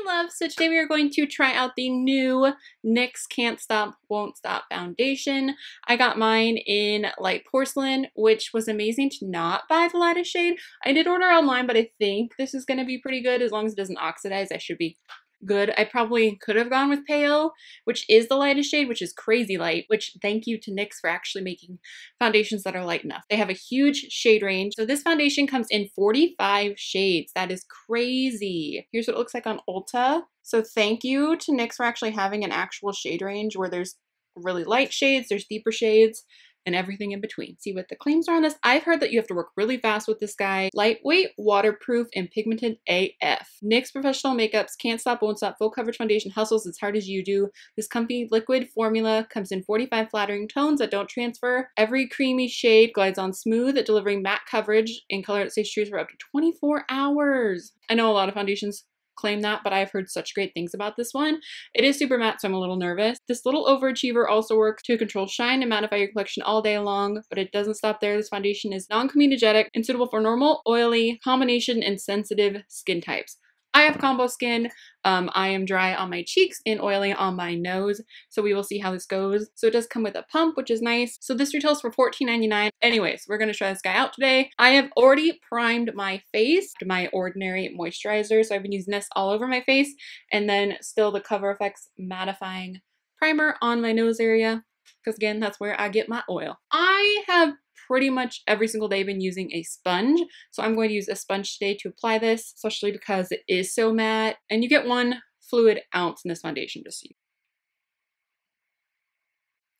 Hey loves, so today we are going to try out the new NYX Can't Stop Won't Stop foundation. I got mine in light porcelain, which was amazing to not buy the lightest shade. I did order online, but I think this is going to be pretty good. As long as it doesn't oxidize, I should be good. I probably could have gone with pale, which is the lightest shade, which is crazy light, which thank you to NYX for actually making foundations that are light enough. They have a huge shade range. So this foundation comes in 45 shades. That is crazy. Here's what it looks like on Ulta. So thank you to NYX for actually having an actual shade range where there's really light shades, there's deeper shades, and everything in between. See what the claims are on this. I've heard that you have to work really fast with this guy. Lightweight, waterproof, and pigmented AF. NYX Professional Makeup's Can't Stop, Won't Stop Full Coverage Foundation hustles as hard as you do. This comfy liquid formula comes in 45 flattering tones that don't transfer. Every creamy shade glides on smooth, delivering matte coverage in color that stays true for up to 24 hours. I know a lot of foundations claim that, but I've heard such great things about this one. It is super matte, so I'm a little nervous. This little overachiever also works to control shine and mattify your collection all day long, but it doesn't stop there. This foundation is non-comedogenic and suitable for normal, oily, combination, and sensitive skin types. I have combo skin. I am dry on my cheeks and oily on my nose, so we will see how this goes. So it does come with a pump, which is nice. So this retails for $14.99. Anyways, we're gonna try this guy out today. I have already primed my face, my ordinary moisturizer, so I've been using this all over my face, and then still the Cover FX mattifying primer on my nose area, because again, that's where I get my oil. I have pretty much every single day been using a sponge, so I'm going to use a sponge today to apply this, especially because it is so matte, and you get 1 fluid ounce in this foundation, just so you.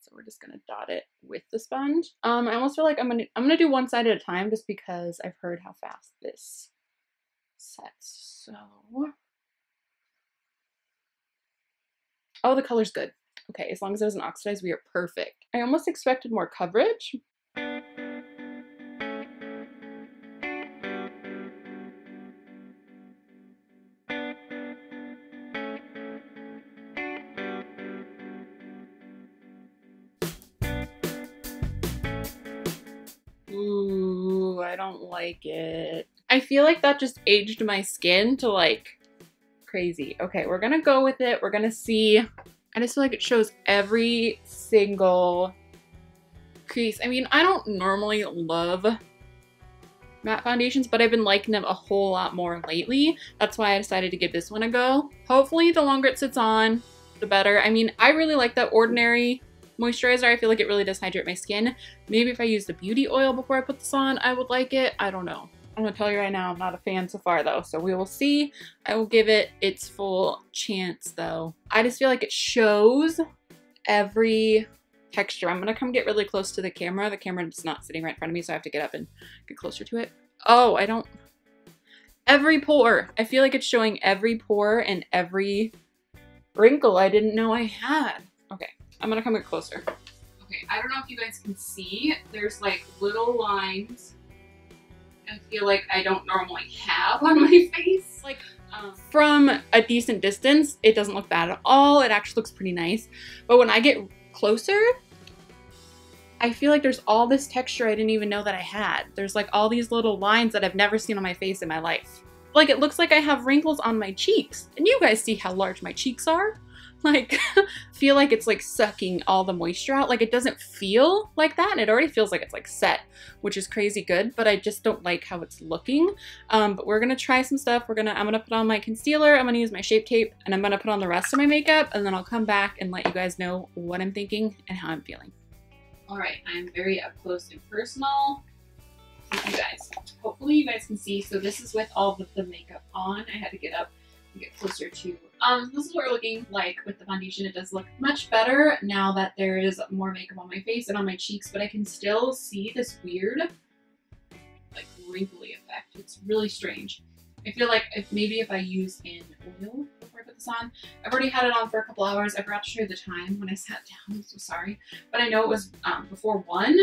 So we're just gonna dot it with the sponge. I almost feel like I'm gonna do one side at a time, just because I've heard how fast this sets. So, oh, the color's good. Okay, as long as it doesn't oxidize, we are perfect. I almost expected more coverage. Ooh, I don't like it. I feel like that just aged my skin to like crazy. Okay, we're gonna go with it. We're gonna see. I just feel like it shows every single crease. I mean, I don't normally love matte foundations, but I've been liking them a whole lot more lately. That's why I decided to give this one a go. Hopefully the longer it sits on, the better. I mean, I really like that ordinary moisturizer. I feel like it really does hydrate my skin. Maybe if I use the beauty oil before I put this on, I would like it. I don't know. I'm gonna tell you right now, I'm not a fan so far though, so we will see. I will give it its full chance though. I just feel like it shows every texture. I'm gonna come get really close to the camera. The camera is not sitting right in front of me, so I have to get up and get closer to it. Oh, I don't. Every pore. I feel like it's showing every pore and every wrinkle I didn't know I had. Okay, I'm gonna come get closer. Okay, I don't know if you guys can see. There's like little lines I feel like I don't normally have on my face. Like from a decent distance, it doesn't look bad at all. It actually looks pretty nice. But when I get closer, I feel like there's all this texture I didn't even know that I had. There's like all these little lines that I've never seen on my face in my life. Like it looks like I have wrinkles on my cheeks. And you guys see how large my cheeks are? Like, feel like it's like sucking all the moisture out. Like it doesn't feel like that. It already feels like it's like set, which is crazy good, but I just don't like how it's looking. But we're gonna try some stuff. I'm gonna put on my concealer. I'm gonna use my Shape Tape, and I'm gonna put on the rest of my makeup, and then I'll come back and let you guys know what I'm thinking and how I'm feeling. All right, I'm very up close and personal with you guys. Hopefully you guys can see. So this is with all the makeup on. I had to get up and get closer to. This is what we're looking like with the foundation. It does look much better now that there is more makeup on my face and on my cheeks, but I can still see this weird, like, wrinkly effect. It's really strange. I feel like maybe if I use an oil before I put this on. I've already had it on for a couple hours. I forgot to show you the time when I sat down. I'm so sorry. But I know it was before 1.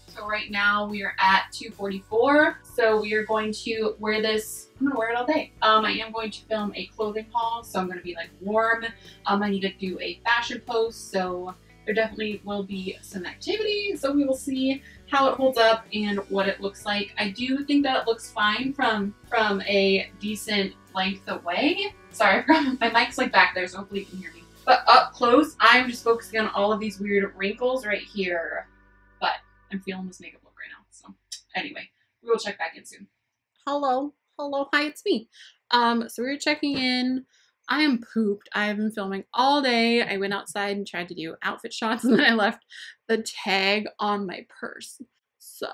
So right now we are at 2:44. So we are going to wear this. I'm gonna wear it all day. I am going to film a clothing haul, so I'm gonna be like warm. I need to do a fashion post, so there definitely will be some activity. So we will see how it holds up and what it looks like. I do think that it looks fine from a decent length away. Sorry, I forgot my mic's like back there, so hopefully you can hear me. But up close, I'm just focusing on all of these weird wrinkles right here. But I'm feeling this makeup look right now. So anyway, we will check back in soon. Hello. Hello. Hi, it's me. So we were checking in. I am pooped. I have been filming all day. I went outside and tried to do outfit shots, and then I left the tag on my purse. So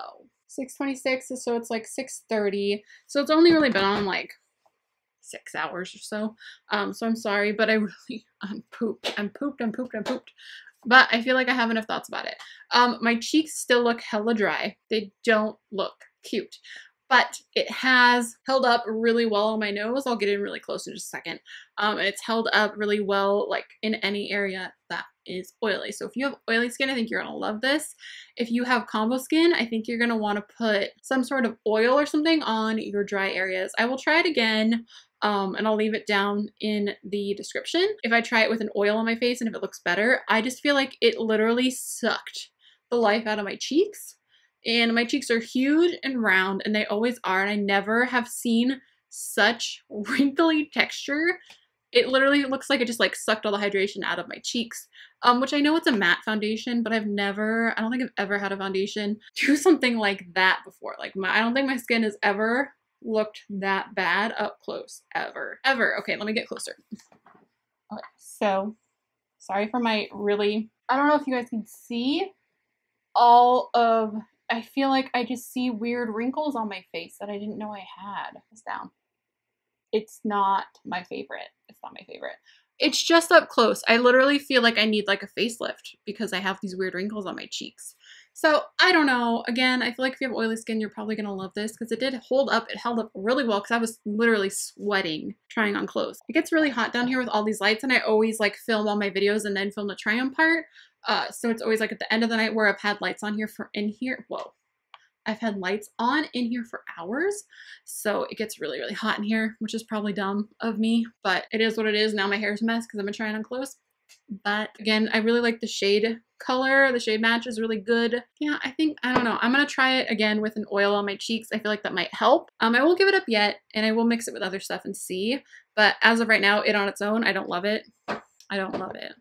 6:26, so it's like 6:30. So it's only really been on like 6 hours or so. So I'm sorry, but I'm pooped. I'm pooped. But I feel like I have enough thoughts about it. My cheeks still look hella dry. They don't look cute. But it has held up really well on my nose. I'll get in really close in just a second. And it's held up really well, like in any area that is oily. So if you have oily skin, I think you're gonna love this. If you have combo skin, I think you're gonna wanna put some sort of oil or something on your dry areas. I will try it again, and I'll leave it down in the description. If I try it with an oil on my face and if it looks better, I just feel like it literally sucked the life out of my cheeks. And my cheeks are huge and round, and they always are, and I never have seen such wrinkly texture. It literally looks like it just like sucked all the hydration out of my cheeks, which I know it's a matte foundation, but I don't think I've ever had a foundation do something like that before. Like I don't think my skin has ever looked that bad up close, ever. Okay, let me get closer. Okay, so sorry for my really, I don't know if you guys can see all of, I feel like I just see weird wrinkles on my face that I didn't know I had. It's down. It's not my favorite. It's not my favorite. It's just up close. I literally feel like I need like a facelift because I have these weird wrinkles on my cheeks. So I don't know. Again, I feel like if you have oily skin, you're probably going to love this because it did hold up. It held up really well because I was literally sweating trying on clothes. It gets really hot down here with all these lights, and I always like film all my videos and then film the try on part. So it's always like at the end of the night where I've had lights on here for in here. Whoa. I've had lights on in here for hours. So it gets really, really hot in here, which is probably dumb of me, but it is what it is. Now my hair's a mess because I've been trying on clothes. But again, I really like the shade color. The shade match is really good. Yeah, I don't know. I'm going to try it again with an oil on my cheeks. I feel like that might help. I won't give it up yet, and I will mix it with other stuff and see. But as of right now, it on its own, I don't love it. I don't love it.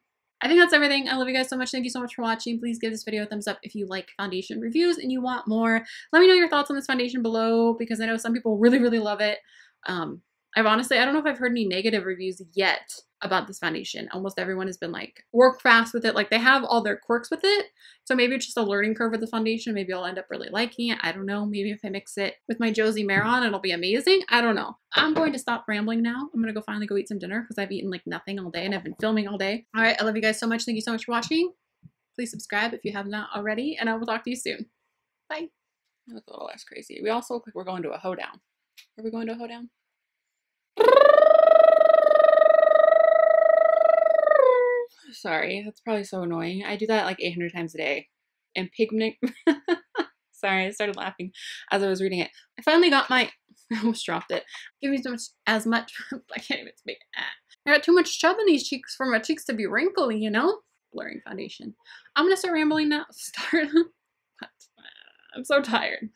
I think that's everything. I love you guys so much. Thank you so much for watching. Please give this video a thumbs up if you like foundation reviews and you want more. Let me know your thoughts on this foundation below because I know some people really, really love it. I don't know if I've heard any negative reviews yet about this foundation. Almost everyone has been like, work fast with it. Like they have all their quirks with it. So maybe it's just a learning curve with the foundation. Maybe I'll end up really liking it. I don't know. Maybe if I mix it with my Josie Maron, it'll be amazing. I don't know. I'm going to stop rambling now. I'm going to finally go eat some dinner because I've eaten like nothing all day and I've been filming all day. All right. I love you guys so much. Thank you so much for watching. Please subscribe if you have not already, and I will talk to you soon. Bye. That was a little less crazy. We also look like we're going to a hoedown. Are we going to a hoedown? Sorry, that's probably so annoying. I do that like 800 times a day. And pigment. Sorry, I started laughing as I was reading it. I finally got my, I almost dropped it. Give me so much, I can't even speak. I got too much chub in these cheeks for my cheeks to be wrinkly, you know? Blurring foundation. I'm gonna start rambling now. I'm so tired.